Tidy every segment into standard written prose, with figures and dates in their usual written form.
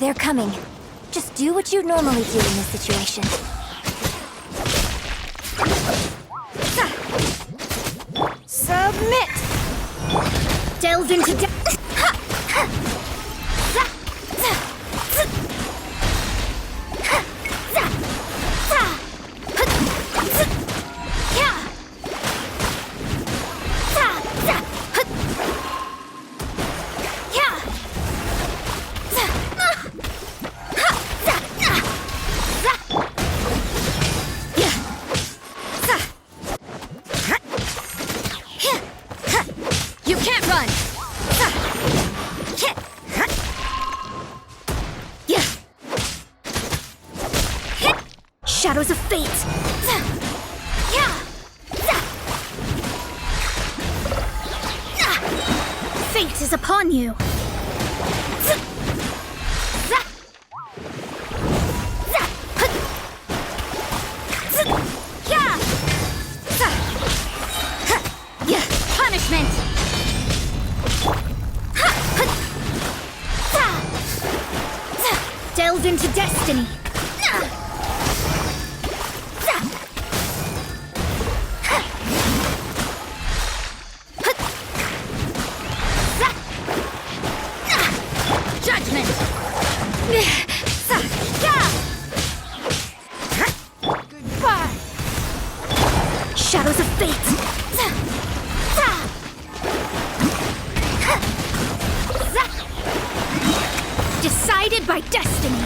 they're coming. Just do what you normally do in this situation. Submit! Delve into You can't run! Shadows of fate! Fate is upon you! Punishment! Delve into destiny! Judgment! Goodbye! Shadows of fate! Decided by destiny!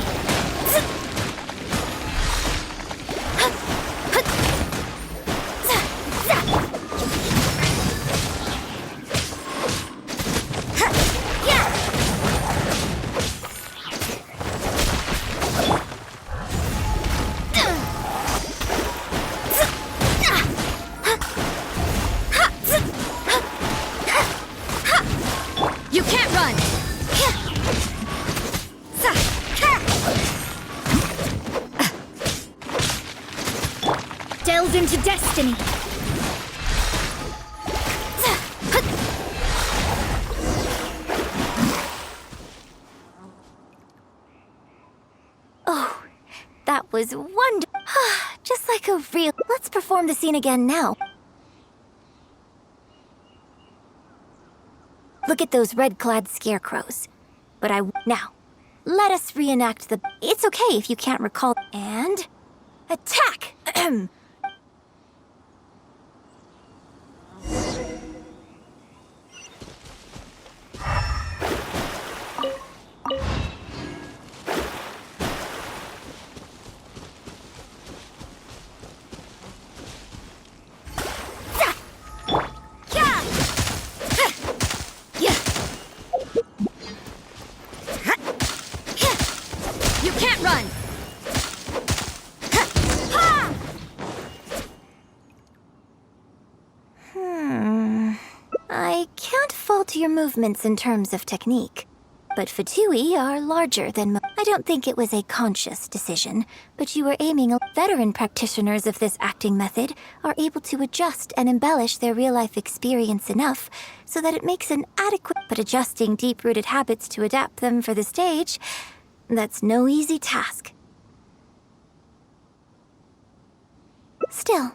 You can't run! Delve into destiny! Oh, that was wonderful. Just like a real... Let's perform the scene again now. Look at those red-clad scarecrows. But now, let us reenact the... It's okay if you can't recall... And... Attack! You can't run! I can't fault your movements in terms of technique, but Fatui are larger than I don't think it was a conscious decision, but you were aiming. Veteran practitioners of this acting method are able to adjust and embellish their real-life experience enough so that it makes an adequate, but adjusting deep-rooted habits to adapt them for the stage, that's no easy task. Still,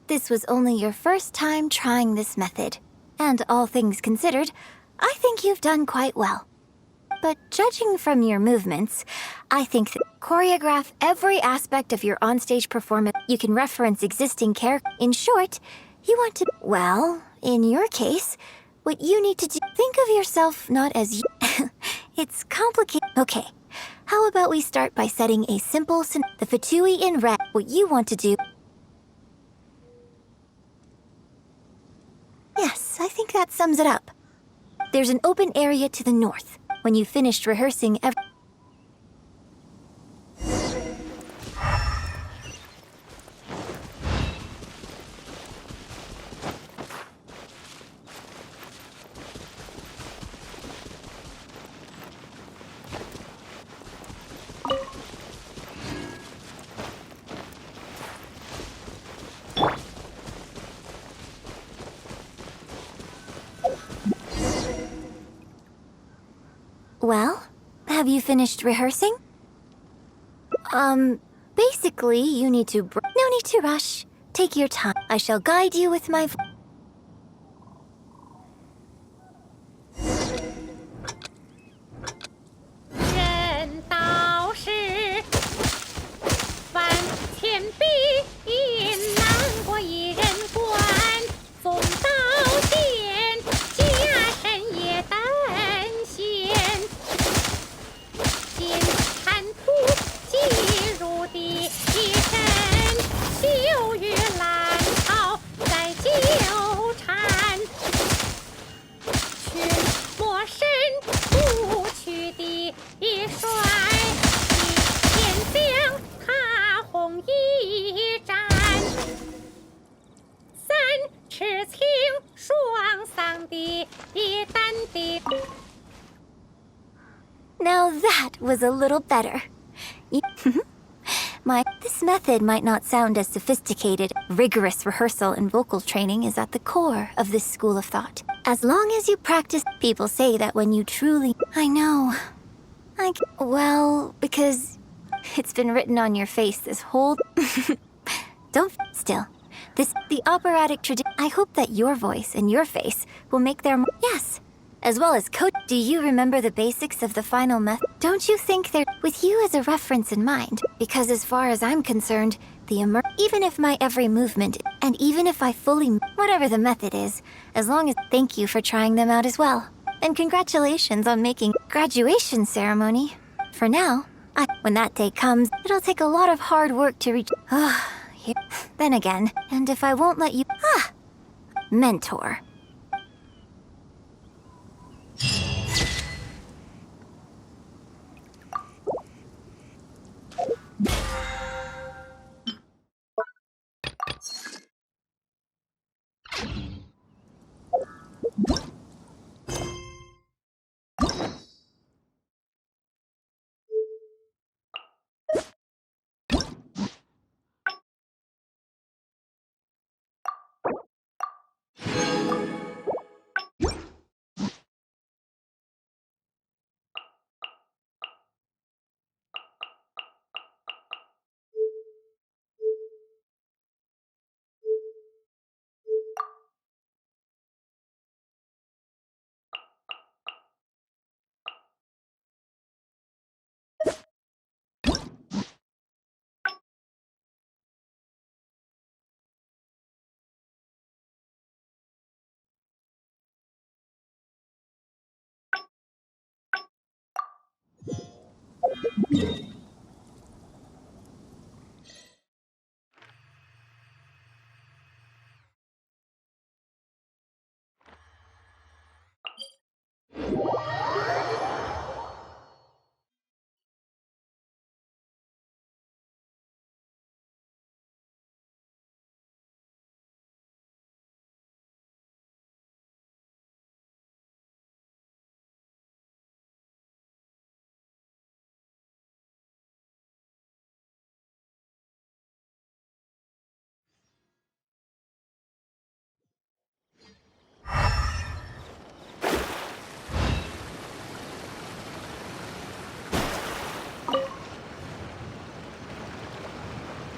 this was only your first time trying this method. And all things considered, I think you've done quite well. But judging from your movements, I think that choreograph every aspect of your onstage performance. You can reference existing characters. In short, you want to... Well, in your case, what you need to do... Think of yourself not as you... It's complicated. Okay, how about we start by setting a simple... The Fatui in red. What you want to do... Yes, I think that sums it up. There's an open area to the north. When you finished rehearsing Well, Have you finished rehearsing? Basically, you need to no need to rush. Take your time. I shall guide you with my 人道是万千比难过一人关，送刀剑，家身也担心。金铲土，即入地一身，羞与烂草在纠缠。群魔神不去的帅，一天将他红一战。三尺青，双桑的丹地。 Now that was a little better. This method might not sound as sophisticated. Rigorous rehearsal and vocal training is at the core of this school of thought. As long as you practice, people say that when you truly... I know. Well, because it's been written on your face this whole... Don't... Still. The operatic tradition... I hope that your voice and your face will make their... Yes. As well as coach. Do you remember the basics of the final method? Don't you think they're with you as a reference in mind? Because as far as I'm concerned, even if my every movement, and even if I fully, whatever the method is, as long as thank you for trying them out as well. And congratulations on making graduation ceremony. For now, when that day comes, it'll take a lot of hard work to reach. Then again, and if I won't let you, mentor.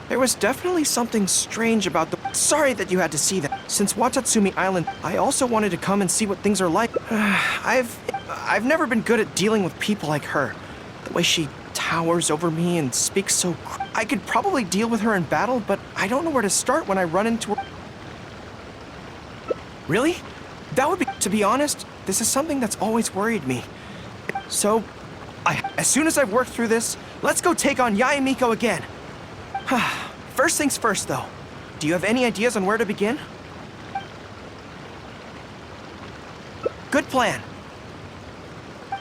There was definitely something strange about the... Sorry that you had to see that. Since Watatsumi Island, I also wanted to come and see what things are like. I've never been good at dealing with people like her. The way she towers over me and speaks so... I could probably deal with her in battle, but I don't know where to start when I run into her. Really? That would be... To be honest, this is something that's always worried me. So, as soon as I've worked through this, let's go take on Yae Miko again. First things first, though. Do you have any ideas on where to begin? Good plan.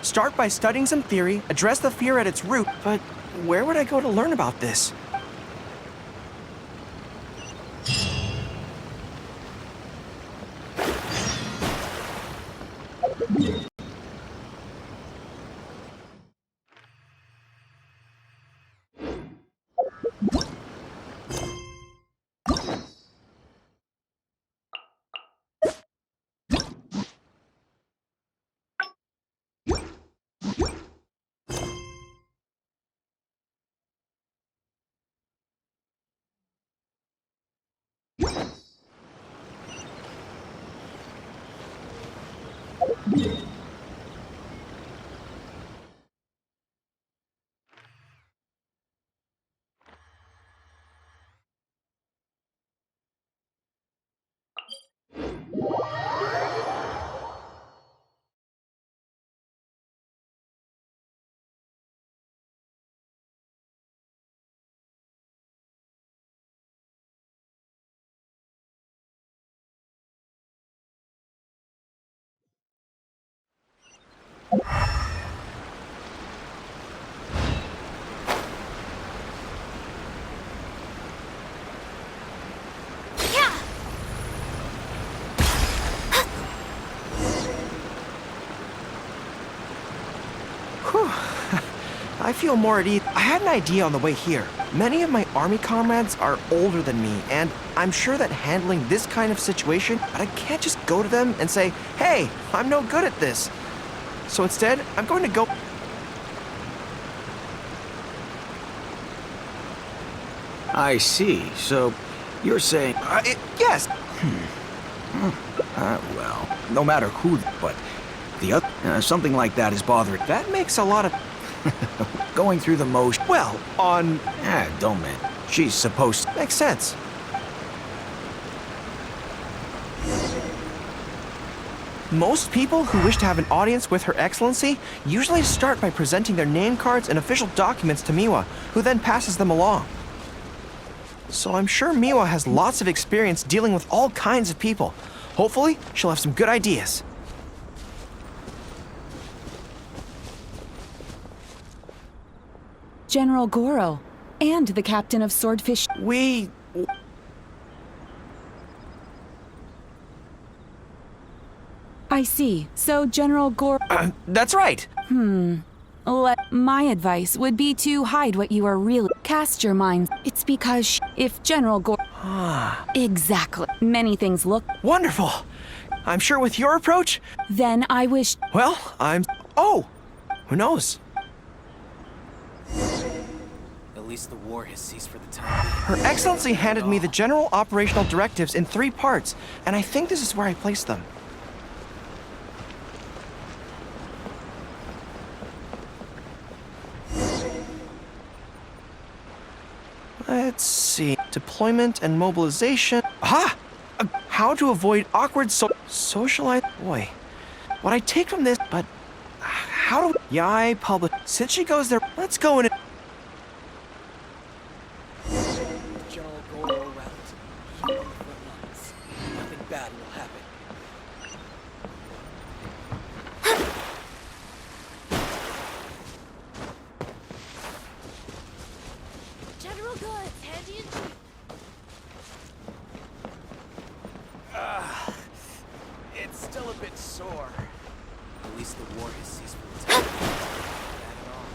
Start by studying some theory, address the fear at its root, but where would I go to learn about this? Yeah. Whew. I feel more at ease. I had an idea on the way here. Many of my army comrades are older than me, and I'm sure that handling this kind of situation, I can't just go to them and say, hey, I'm no good at this. So instead, I'm going to go... I see. So, you're saying... yes. Well, no matter who, but the other... something like that is bothering... That makes a lot of... Going through the motion... Well, on... Don't man. She's supposed to... Makes sense. Most people who wish to have an audience with Her Excellency usually start by presenting their name cards and official documents to Miwa, who then passes them along. So I'm sure Miwa has lots of experience dealing with all kinds of people. Hopefully, she'll have some good ideas. General Goro, and the captain of Swordfish. I see. So General Goro... That's right. My advice would be to hide what you are really... Cast your mind. It's because if General Goro... Exactly. Many things look... Wonderful. I'm sure with your approach... Then I wish... Well, Oh! Who knows? At least the war has ceased for the time Her Excellency handed me the general operational directives in 3 parts, and I think this is where I placed them. Let's see. Deployment and mobilization. Aha! How to avoid awkward socialize. Boy, what I take from this, but how do Yai public? Since she goes there, let's go in it. General Goro around. Keep on the front lines. Nothing bad will happen. General Goods, handy and cheap. It's still a bit sore. At least the war has ceased for the time being. Not at all.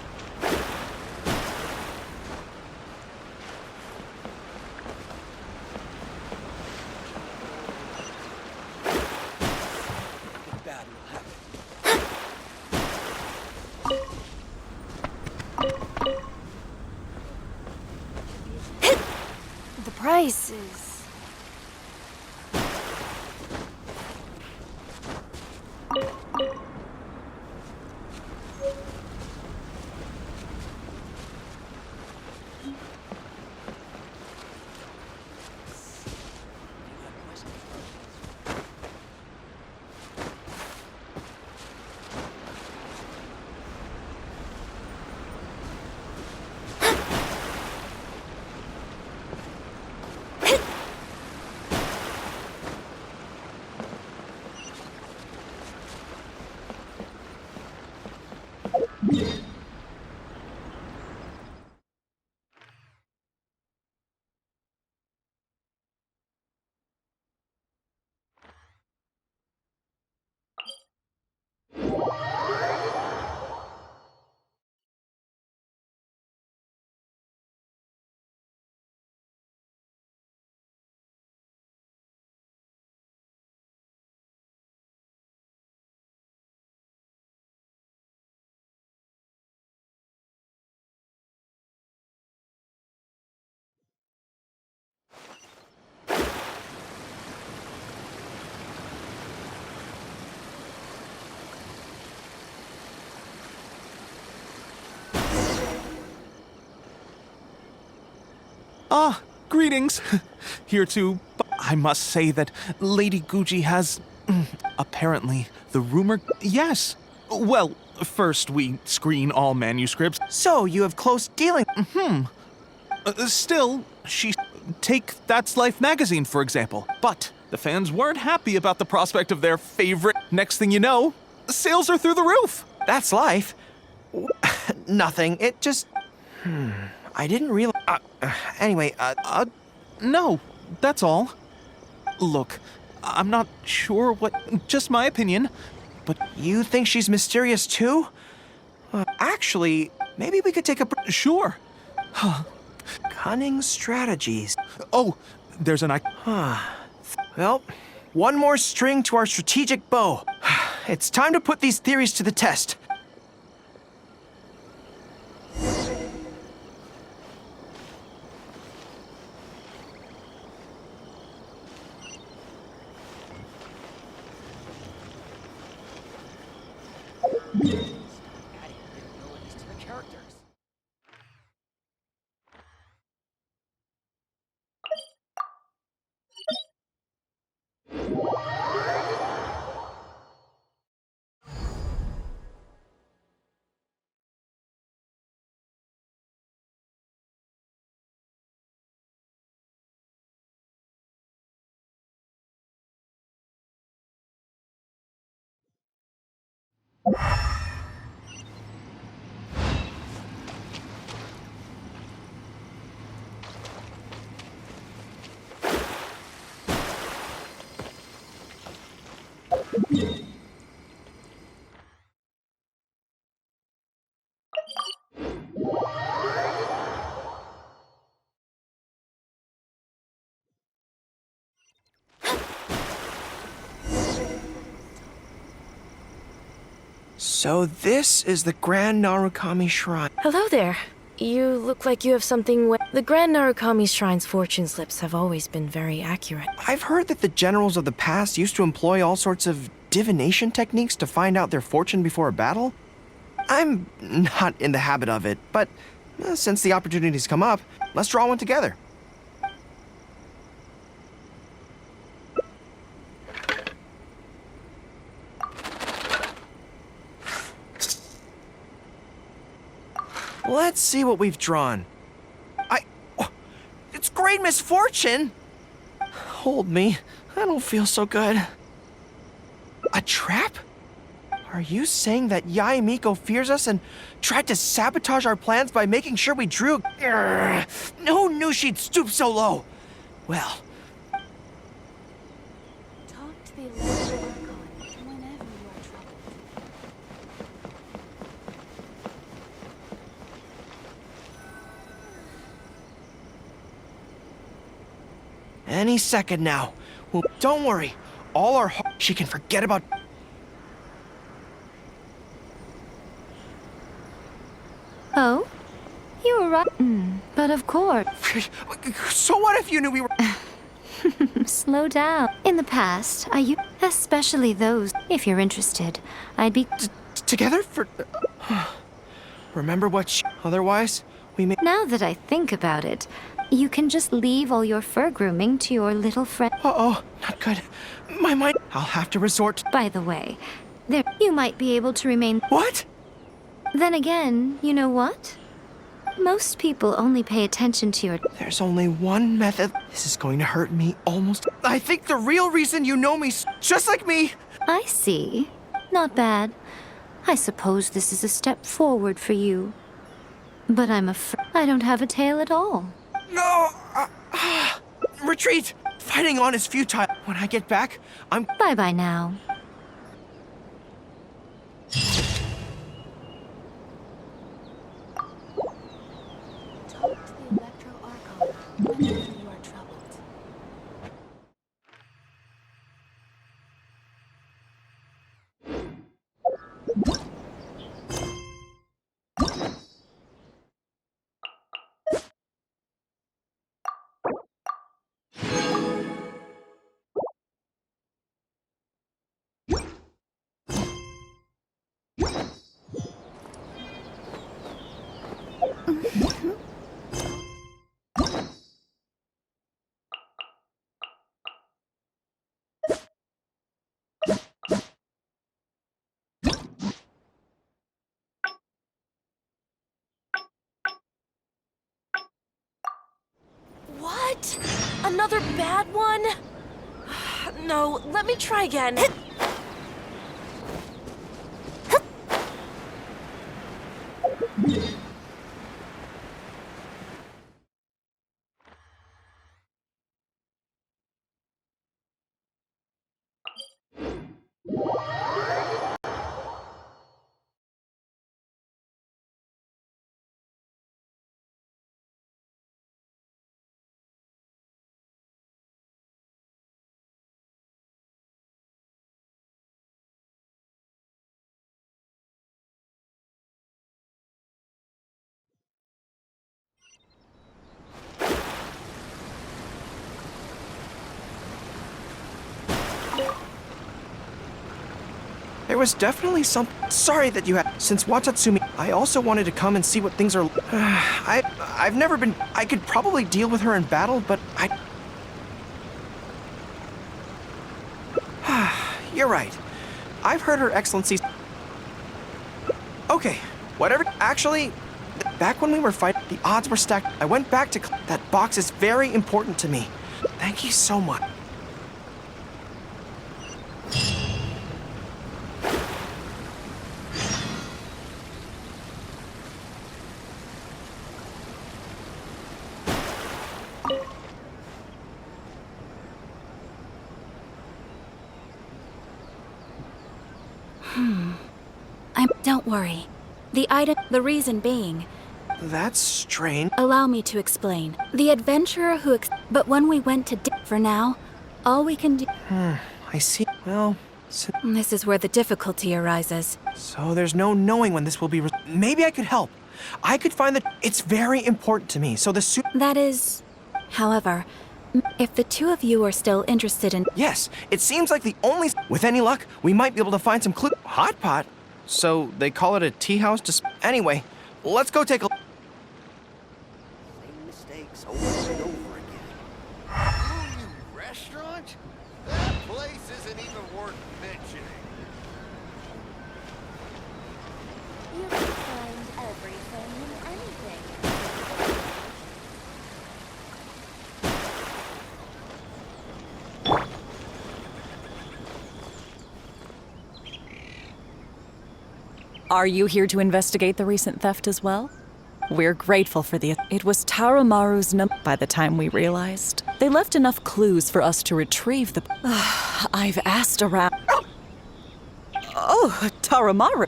Nothing bad will happen. The price is... Greetings. Here too, I must say that Lady Guji has, apparently, the rumor... Yes. Well, first we screen all manuscripts. So, you have close dealing. Still, take That's Life magazine, for example. But the fans weren't happy about the prospect of their favorite. Next thing you know, sales are through the roof. That's life. Nothing. It just... I didn't realize... anyway, No, that's all. Look, I'm not sure what... Just my opinion, but... You think she's mysterious too? Actually, maybe we could take a... Sure. Cunning strategies. Oh, there's an... Well, one more string to our strategic bow. It's time to put these theories to the test. So this is the Grand Narukami Shrine. Hello there. You look like you have something The Grand Narukami Shrine's fortune slips have always been very accurate. I've heard that the generals of the past used to employ all sorts of divination techniques to find out their fortune before a battle. I'm not in the habit of it, but since the opportunity's come up, let's draw one together. Let's see what we've drawn. It's great misfortune! Hold me. I don't feel so good. A trap? Are you saying that Yae Miko fears us and tried to sabotage our plans by making sure we drew... Who knew she'd stoop so low? Well... Talk to the Electro Archon whenever you are troubled. Any second now. Well, don't worry. All our... She can forget about... Oh? You were right. But of course. So what if you knew we were... Slow down. In the past, I used... Especially those. If you're interested, I'd be... Together for... Remember what she... Otherwise, we may... Now that I think about it, you can just leave all your fur grooming to your little friend. Uh-oh, not good. My mind... I'll have to resort... By the way, there... You might be able to remain... What? Then again, you know what? Most people only pay attention to your... There's only one method. This is going to hurt me almost... I think the real reason you know me just like me... I see. Not bad. I suppose this is a step forward for you. But I'm afraid I don't have a tail at all. No! Retreat! Fighting on is futile. When I get back, I'm... Bye-bye now. Talk to the Electro Archon whenever you are troubled. What? Another bad one? No, let me try again. There was definitely some. Sorry that you had. Since Watatsumi, I also wanted to come and see what things are. I've never been. I could probably deal with her in battle, but I. You're right. I've heard Her Excellency's. Okay, whatever. Actually, back when we were fighting, the odds were stacked. I went back to. That box is very important to me. Thank you so much. Don't worry. The reason being... That's strange. Allow me to explain. The adventurer who but when we went to for now, all we can do... I see. Well, This is where the difficulty arises. so there's no knowing when this will be. Maybe I could help. I could find the. It's very important to me, so the suit. That is... However, if the two of you are still interested in... Yes, it seems like the only. With any luck, we might be able to find some clue. Hot pot? So they call it a tea house to. Anyway, let's go take a. Same mistakes over and over again. Ooh, new restaurant? That place isn't even worth mentioning. You can find everything and anything. Are you here to investigate the recent theft as well? We're grateful for the... It was Tarumaru's number by the time we realized. They left enough clues for us to retrieve the... I've asked around... Oh, Tarumaru.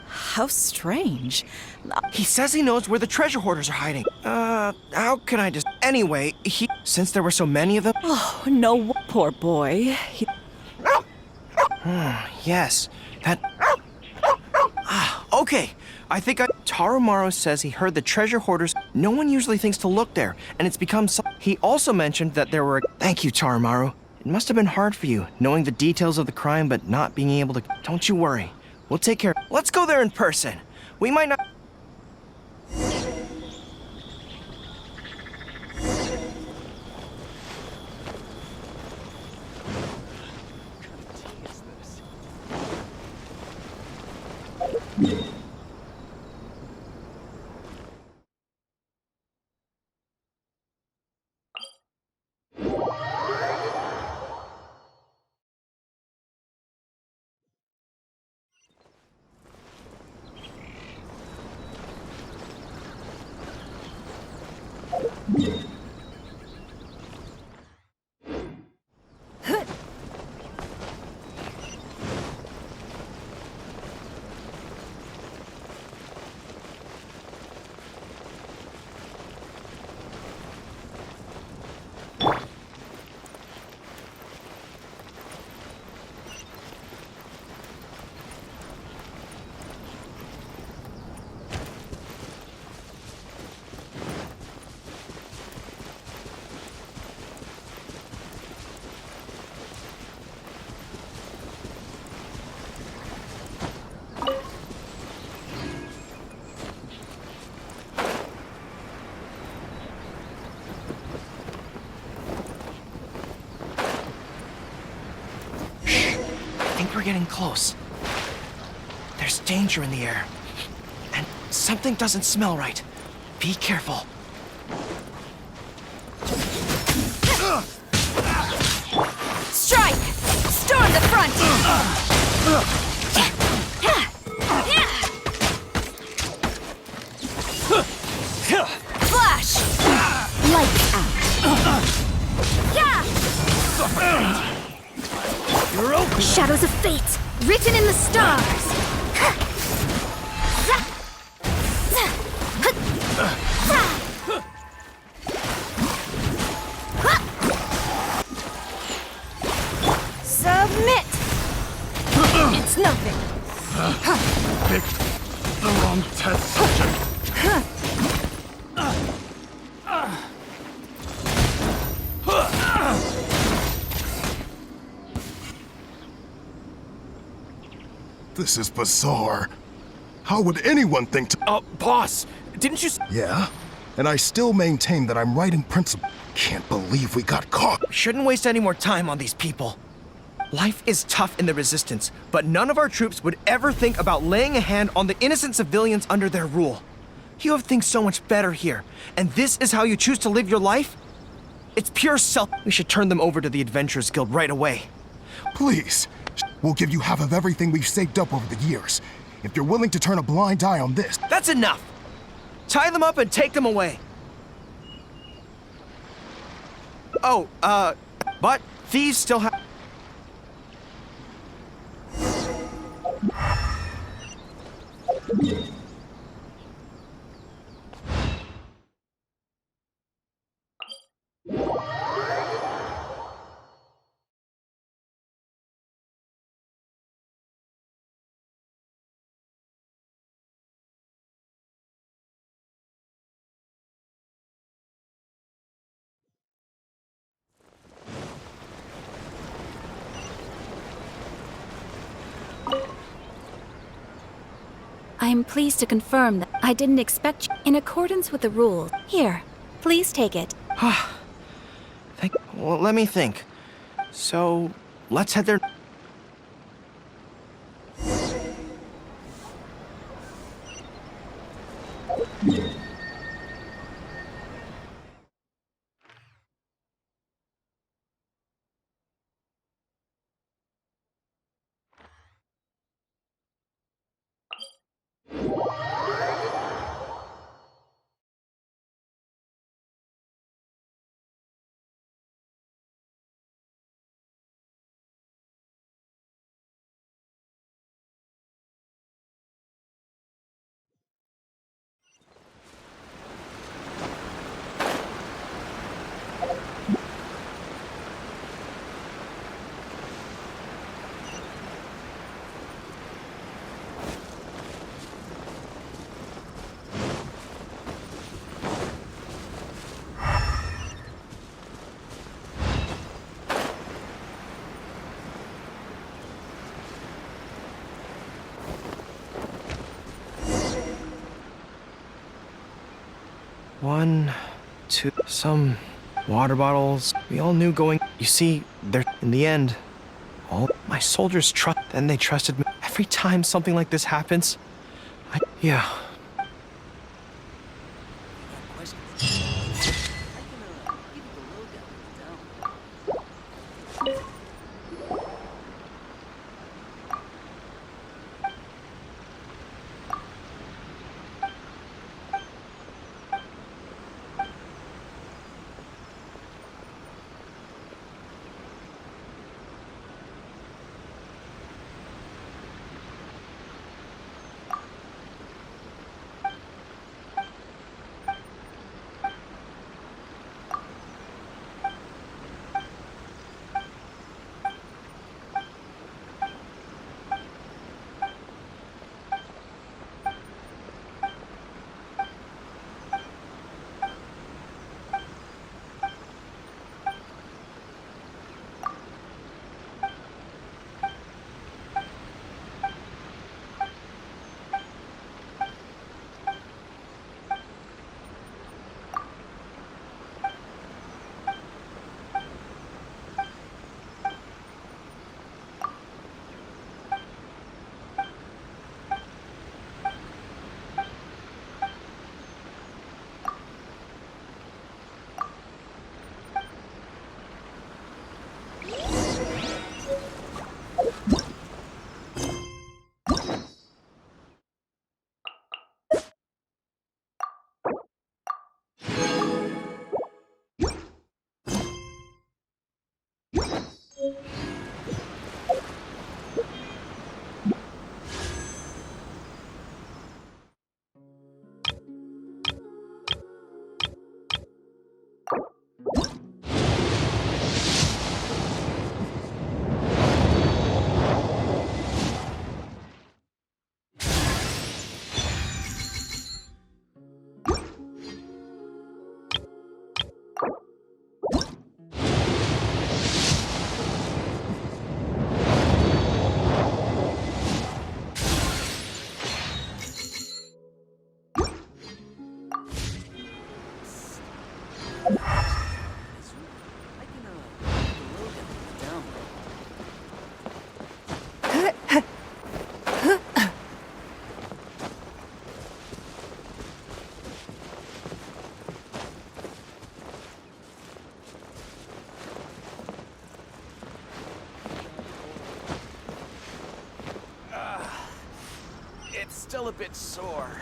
How strange. He says he knows where the treasure hoarders are hiding. How can I just. Anyway, since there were so many of them. Oh, no, poor boy. Yes, that. Okay. I think Tarumaru says he heard the treasure hoarders. No one usually thinks to look there, and it's become He also mentioned that there were. Thank you, Tarumaru. It must have been hard for you, knowing the details of the crime but not being able to. Don't you worry. We'll take care. Let's go there in person. We might not. We're getting close. There's danger in the air. And something doesn't smell right. Be careful. Strike! Storm the front! fate written in the stars. Submit! It's nothing. Picked the wrong test subject. This is bizarre. How would anyone think to— Boss, didn't you Yeah? And I still maintain that I'm right in principle. Can't believe we got caught. We shouldn't waste any more time on these people. Life is tough in the Resistance, but none of our troops would ever think about laying a hand on the innocent civilians under their rule. You have things so much better here, and this is how you choose to live your life? It's pure self. We should turn them over to the Adventurers Guild right away. Please. We'll give you half of everything we've saved up over the years. If you're willing to turn a blind eye on this. That's enough! Tie them up and take them away. Oh, but thieves still have... I am pleased to confirm that I didn't expect you in accordance with the rules. Here, please take it. Well, let me think. So, let's head there. One, two, some water bottles. We all knew going. You see, they're in the end. All my soldiers trust, and they trusted me. Every time something like this happens, yeah. It's still a bit sore.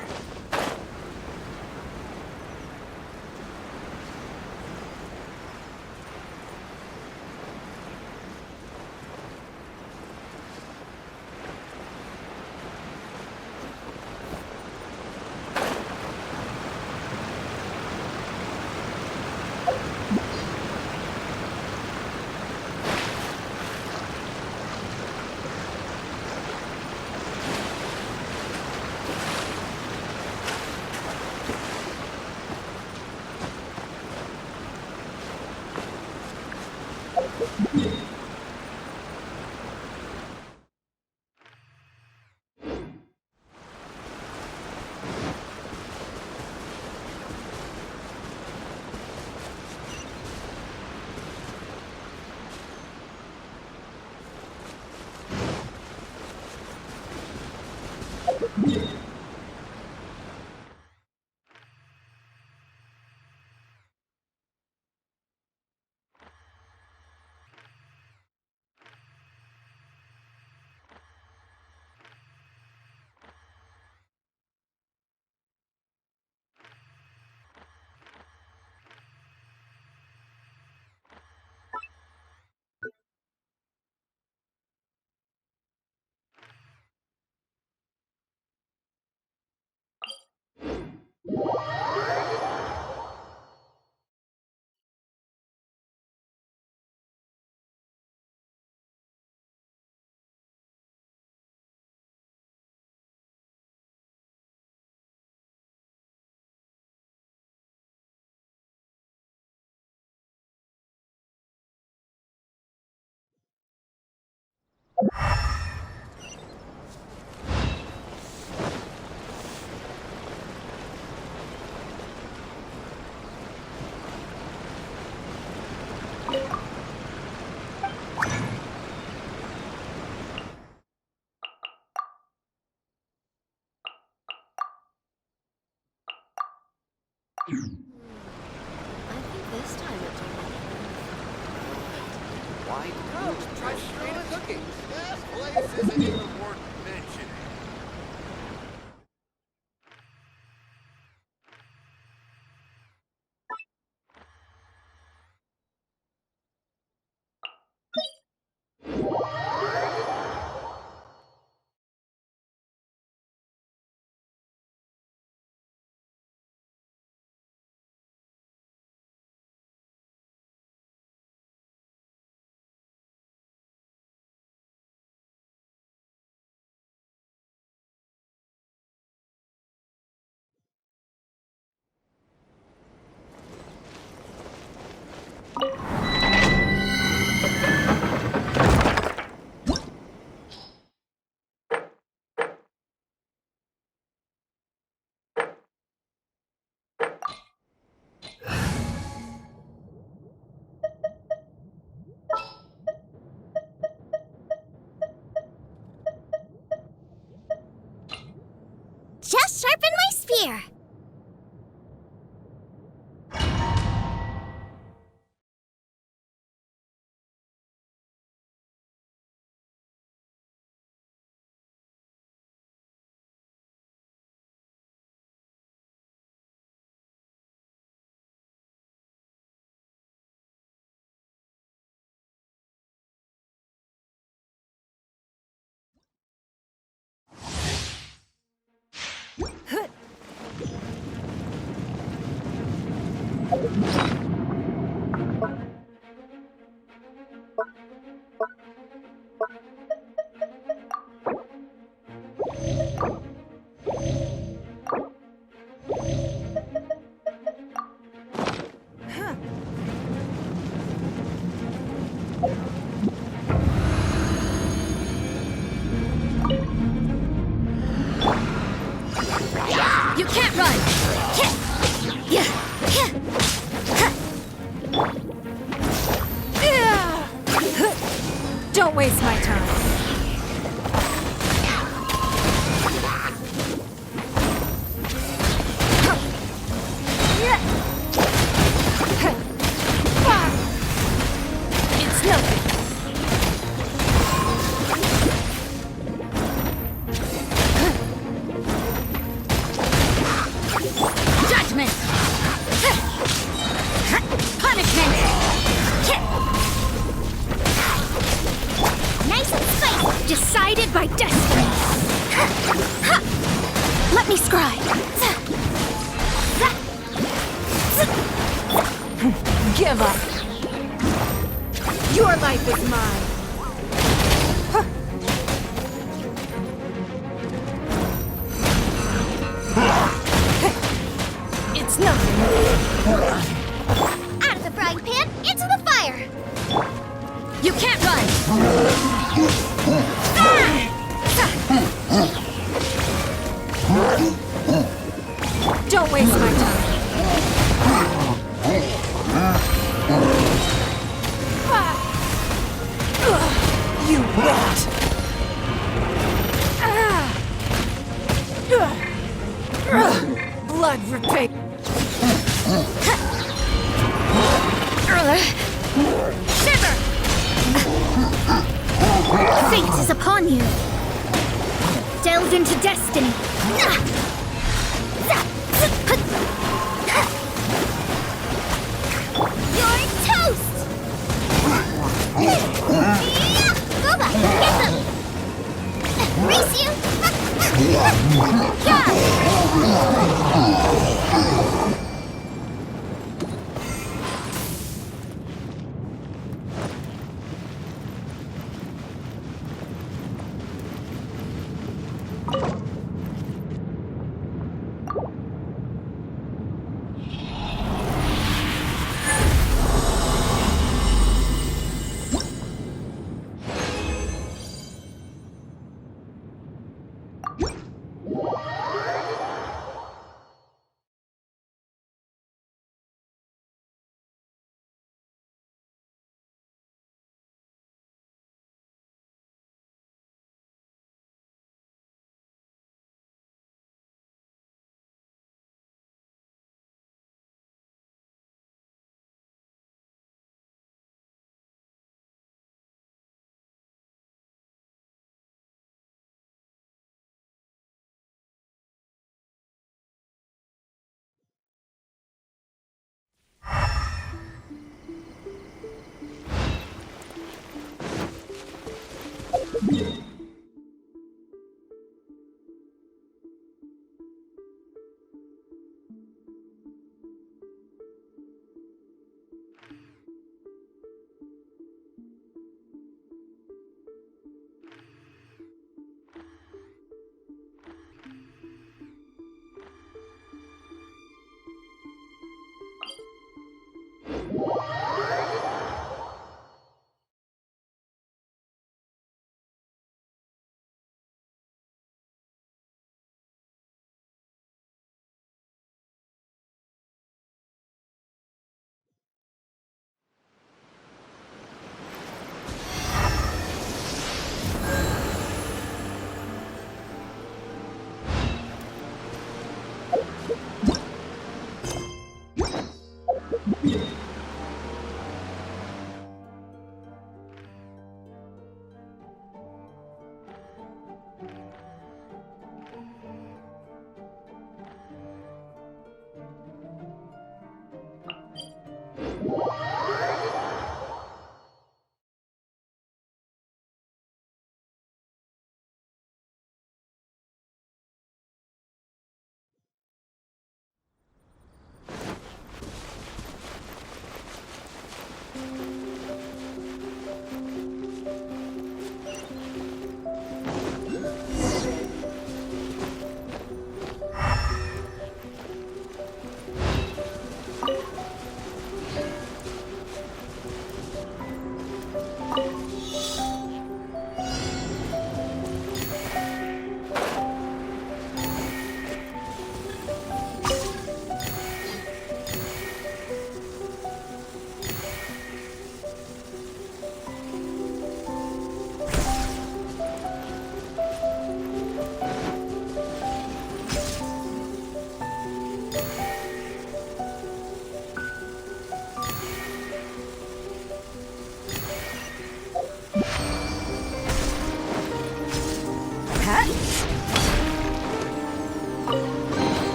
I think this time it Why? Oh, try straight cooking. This place isn't even worth mentioning. Just sharpen my spear. You can't run! Don't waste my time. It's nothing. Judgment! Punishment! Nice and spicy! Decided by destiny! Let me scribe! Give up! Your life is mine! It's nothing! Out of the frying pan, into the fire! You can't run! Don't waste my time. You won't! Blood repay. Shiver! Fate is upon you. Delve into destiny. You're toast! Boba, get them! Race you! Yeah!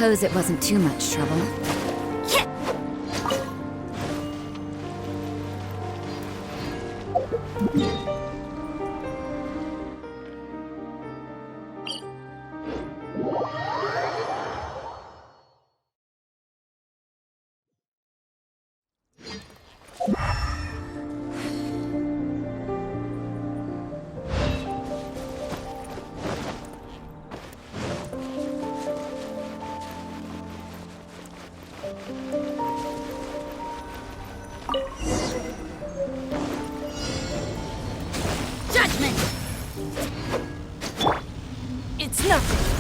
suppose it wasn't too much trouble. Judgment! It's nothing.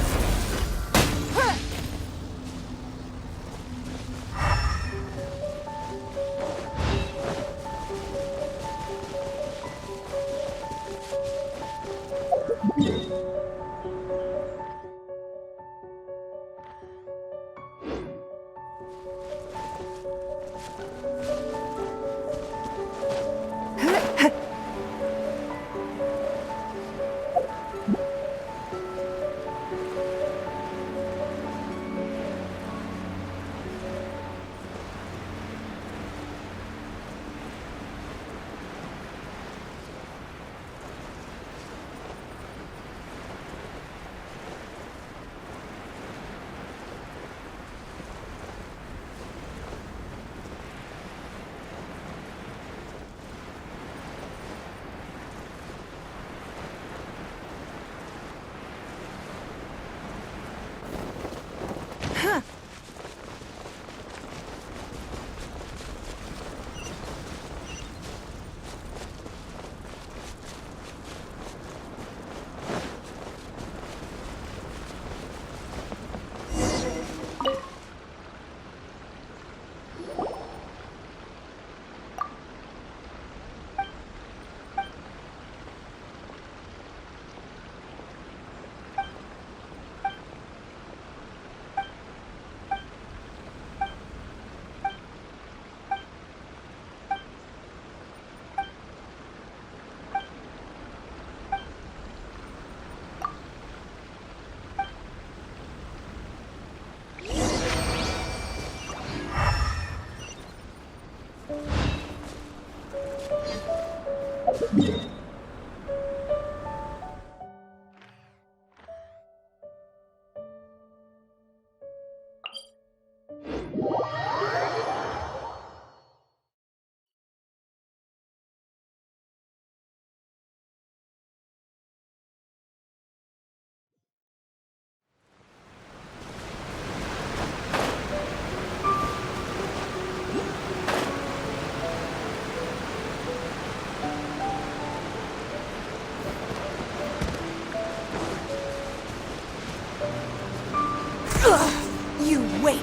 You wait.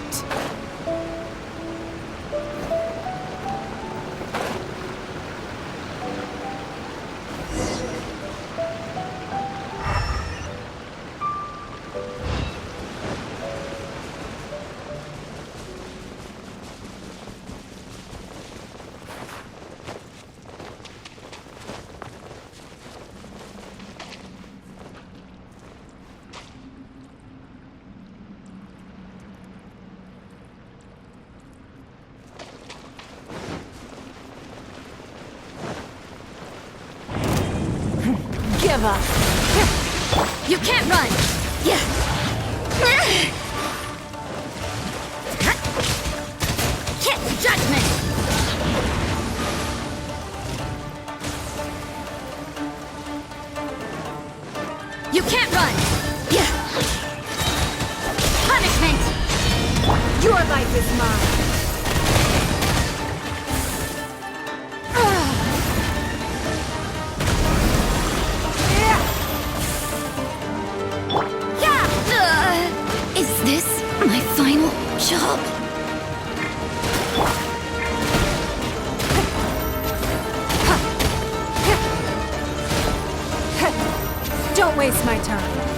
Give up. You can't run. Yeah. Judgment. You can't run. Yeah. Punishment. Your life is mine. Is this my final job? Don't waste my time.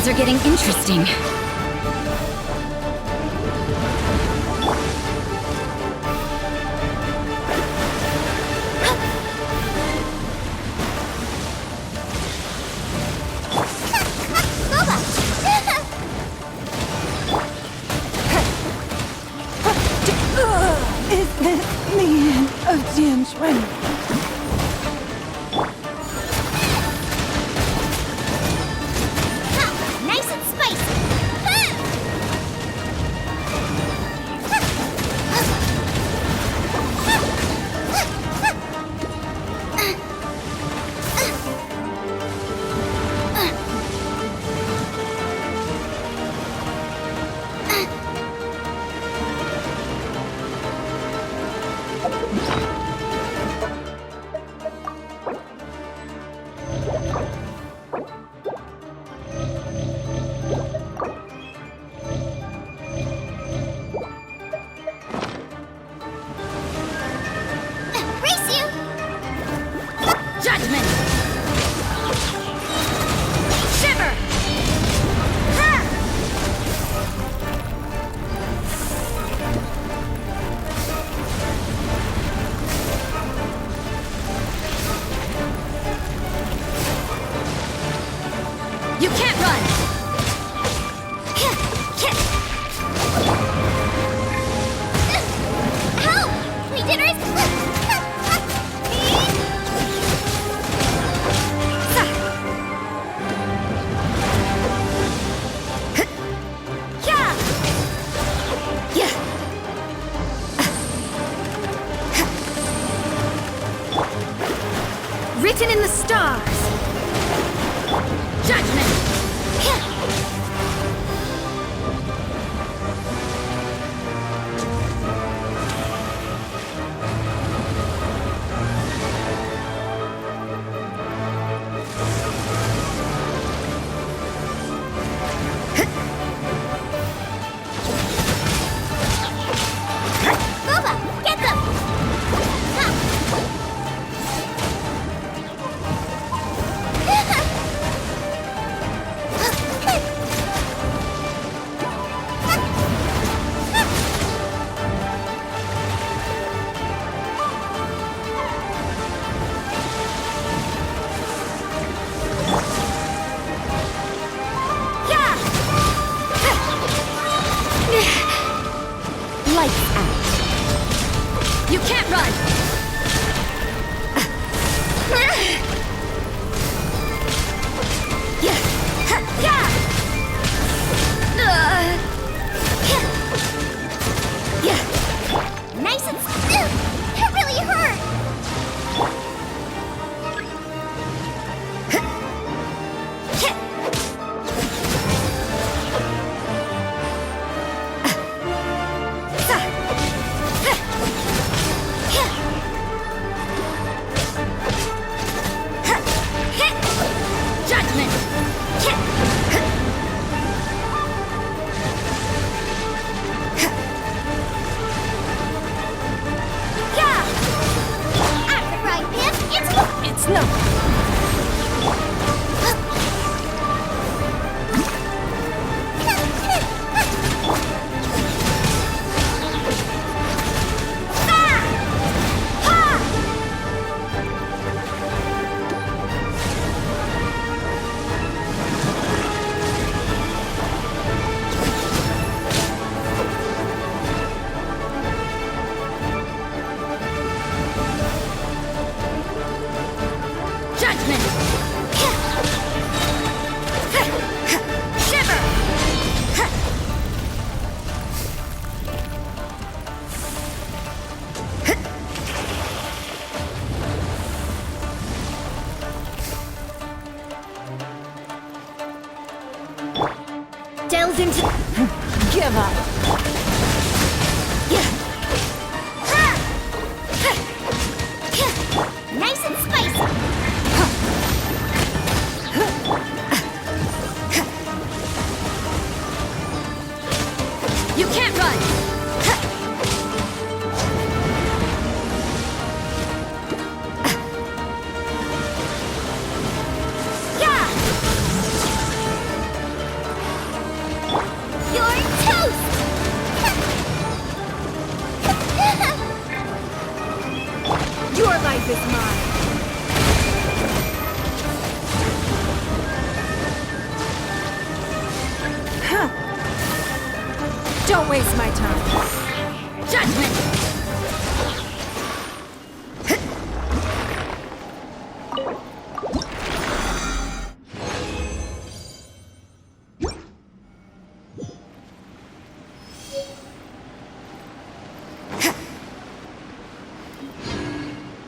Things are getting interesting. Is this the end of Genshin? Nice and spicy. Race you! Judgment! Shiver! You can't run! Help! We did our... Written in the stars! Judgment! Boba, get them! Lights out. You can't run! Nice and... It really hurt! Judgment! It's no. Judgment! Shiver! Delves into... Give up. Nice and spicy. You can't run! Your life is mine. Don't waste my time. Judgment!